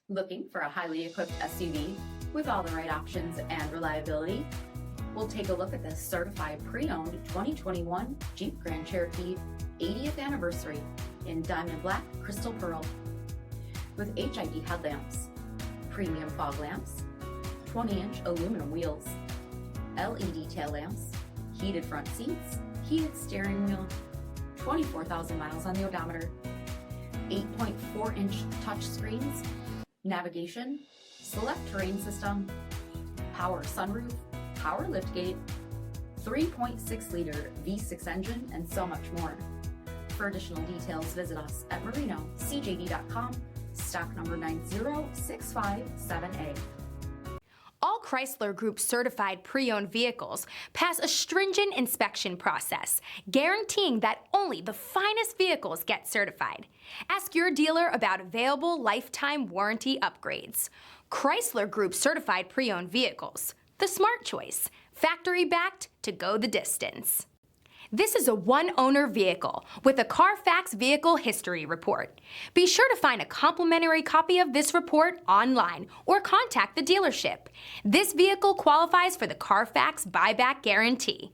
Looking for a highly equipped SUV with all the right options and reliability? We'll take a look at this certified pre-owned 2021 Jeep Grand Cherokee 80th anniversary in diamond black crystal pearl. With HID headlamps, premium fog lamps, 20-inch aluminum wheels, LED tail lamps, heated front seats, heated steering wheel, 24,000 miles on the odometer, 8.4-inch touchscreens, navigation, select terrain system, power sunroof, power liftgate, 3.6-liter V6 engine, and so much more. For additional details, visit us at MarinoCJD.com, stock number 90657A. All Chrysler Group certified pre-owned vehicles pass a stringent inspection process, guaranteeing that only the finest vehicles get certified. Ask your dealer about available lifetime warranty upgrades. Chrysler Group certified pre-owned vehicles, the smart choice, factory-backed to go the distance. This is a one-owner vehicle with a CARFAX Vehicle History Report. Be sure to find a complimentary copy of this report online or contact the dealership. This vehicle qualifies for the CARFAX buyback guarantee.